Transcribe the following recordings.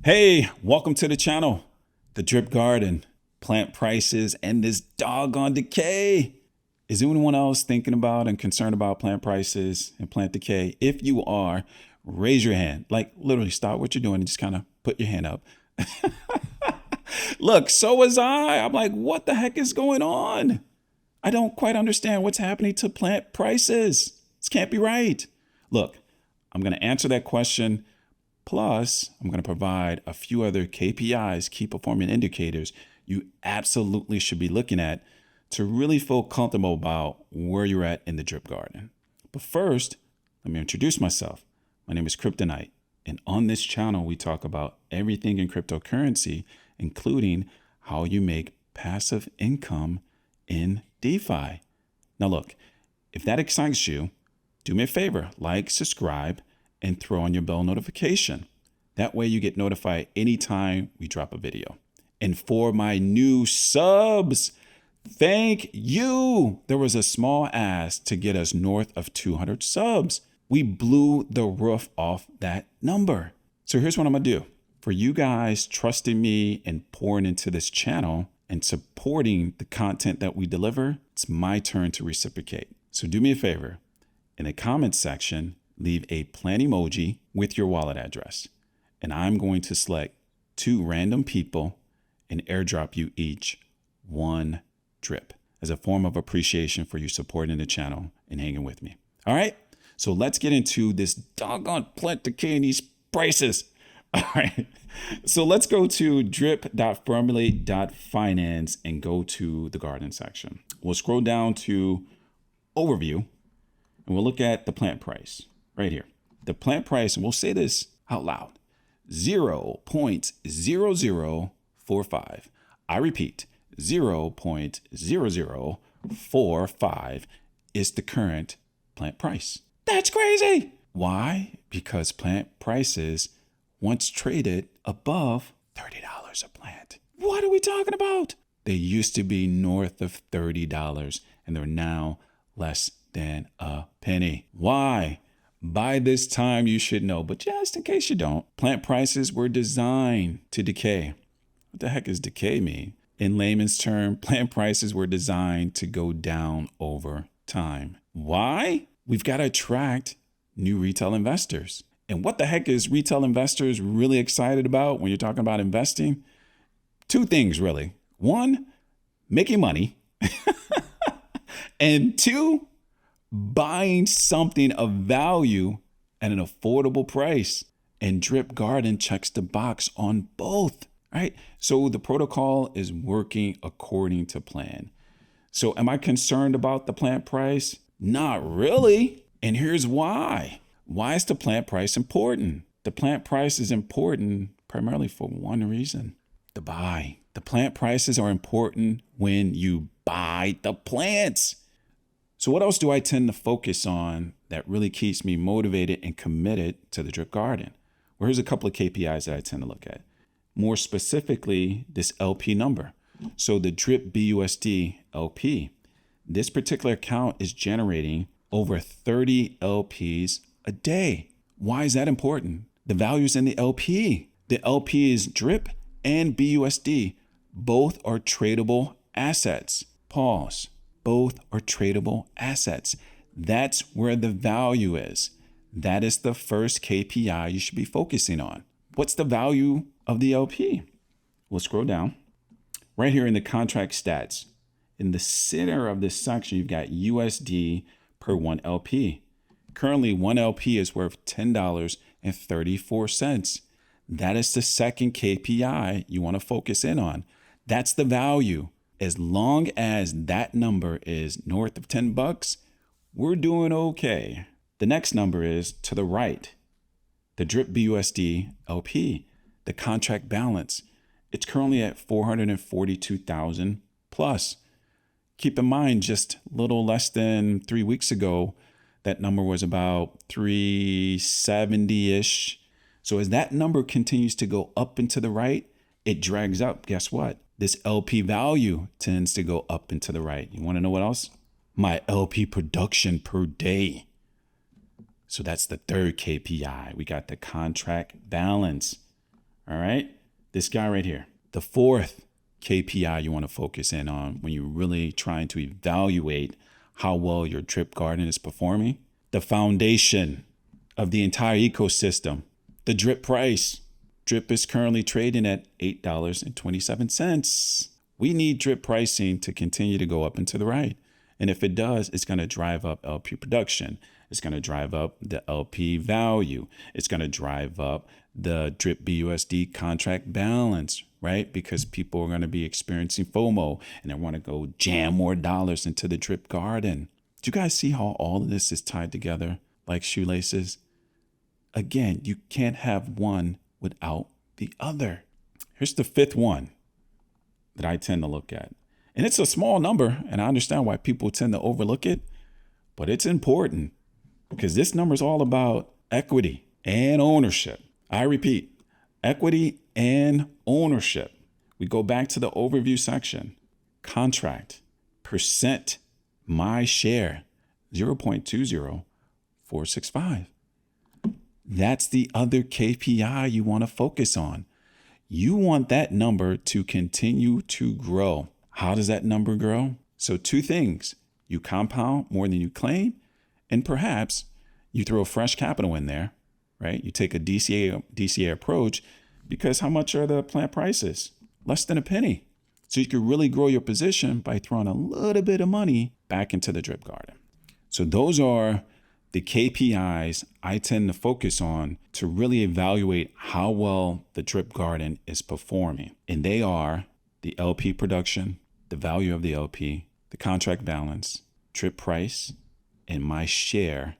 Hey, welcome to the channel. The Drip Garden, plant prices, and this doggone decay. Is anyone else thinking about and concerned about plant prices and plant decay? If you are, raise your hand. Like literally stop what you're doing and just kind of put your hand up. Look, so was I. I'm like, what the heck is going on? I don't quite understand what's happening to plant prices. This can't be right. Look, I'm going to answer that question. Plus, I'm going to provide a few other KPIs, key performance indicators, you absolutely should be looking at to really feel comfortable about where you're at in the drip garden. But first, let me introduce myself. My name is Kryptonite, and on this channel, we talk about everything in cryptocurrency, including how you make passive income in DeFi. Now look, if that excites you, do me a favor, like, subscribe, and throw on your bell notification. That way you get notified anytime we drop a video. And for my new subs, thank you. There was a small ask to get us north of 200 subs. We blew the roof off that number. So here's what I'm gonna do. For you guys trusting me and pouring into this channel and supporting the content that we deliver, it's my turn to reciprocate. So do me a favor. In the comments section, leave a plant emoji with your wallet address. And I'm going to select 2 random people and airdrop you each 1 drip as a form of appreciation for you supporting the channel and hanging with me. All right, so let's get into this doggone plant decay and these prices. All right, so let's go to drip.formulate.finance and go to the garden section. We'll scroll down to overview and we'll look at the plant price. Right here, the plant price, and we'll say this out loud, 0.0045. I repeat, 0.0045 is the current plant price. That's crazy. Why? Because plant prices once traded above $30 a plant. What are we talking about? They used to be north of $30 and they're now less than a penny. Why? By this time, you should know, but just in case you don't, plant prices were designed to decay. What the heck does decay mean? In layman's term, plant prices were designed to go down over time. Why? We've got to attract new retail investors. And what the heck is retail investors really excited about when you're talking about investing? 2 things, really. 1, making money. And 2, buying something of value at an affordable price. And Drip Garden checks the box on both, right? So the protocol is working according to plan. So am I concerned about the plant price? Not really. And here's why. Why is the plant price important? The plant price is important primarily for one reason: the buy. The plant prices are important when you buy the plants. So what else do I tend to focus on that really keeps me motivated and committed to the Drip Garden? Well, here's a couple of KPIs that I tend to look at. More specifically, this LP number. So the Drip BUSD LP, this particular account is generating over 30 LPs a day. Why is that important? The value's in the LP. The LP is Drip and BUSD. Both are tradable assets. Pause. Both are tradable assets. That's where the value is. That is the first KPI you should be focusing on. What's the value of the LP? We'll scroll down. Right here in the contract stats, in the center of this section, you've got USD per 1 LP. Currently, 1 LP is worth $10.34. That is the second KPI you want to focus in on. That's the value. As long as that number is north of $10, we're doing okay. The next number is to the right, the Drip BUSD LP, the contract balance. It's currently at 442,000 plus. Keep in mind, just a little less than 3 weeks ago, that number was about 370-ish. So as that number continues to go up and to the right, it drags up. Guess what? This LP value tends to go up and to the right. You want to know what else? My LP production per day. So that's the third KPI. We got the contract balance. All right. This guy right here. The fourth KPI you want to focus in on when you're really trying to evaluate how well your drip garden is performing. The foundation of the entire ecosystem, the drip price. Drip is currently trading at $8.27. We need drip pricing to continue to go up and to the right. And if it does, it's going to drive up LP production. It's going to drive up the LP value. It's going to drive up the drip BUSD contract balance, right? Because people are going to be experiencing FOMO and they want to go jam more dollars into the drip garden. Do you guys see how all of this is tied together like shoelaces? Again, you can't have one without the other. Here's the fifth one that I tend to look at. And it's a small number, and I understand why people tend to overlook it, but it's important because this number is all about equity and ownership. I repeat, equity and ownership. We go back to the overview section. Contract, percent, my share, 0.20465. That's the other KPI you want to focus on. You want that number to continue to grow. How does that number grow? So two things. You compound more than you claim, and perhaps you throw fresh capital in there, right? You take a DCA approach because how much are the plant prices? Less than a penny. So you can really grow your position by throwing a little bit of money back into the drip garden. So those are the KPIs I tend to focus on to really evaluate how well the drip garden is performing. And they are the LP production, the value of the LP, the contract balance, drip price, and my share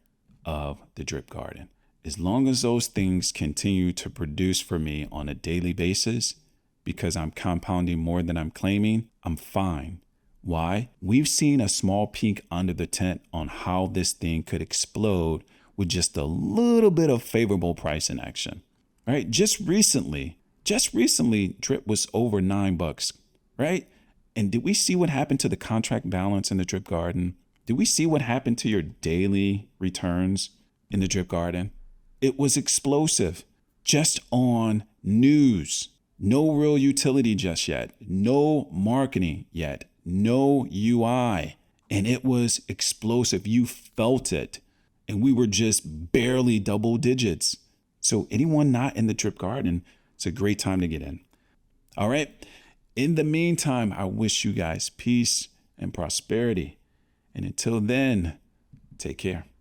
of the drip garden. As long as those things continue to produce for me on a daily basis, because I'm compounding more than I'm claiming, I'm fine. Why? We've seen a small peek under the tent on how this thing could explode with just a little bit of favorable pricing action, right? Just recently, drip was over $9, right? And did we see what happened to the contract balance in the drip garden? Did we see what happened to your daily returns in the drip garden? It was explosive just on news. No real utility just yet. No marketing yet. No UI. And it was explosive. You felt it. And we were just barely double digits. So anyone not in the drip garden, it's a great time to get in. All right. In the meantime, I wish you guys peace and prosperity. And until then, take care.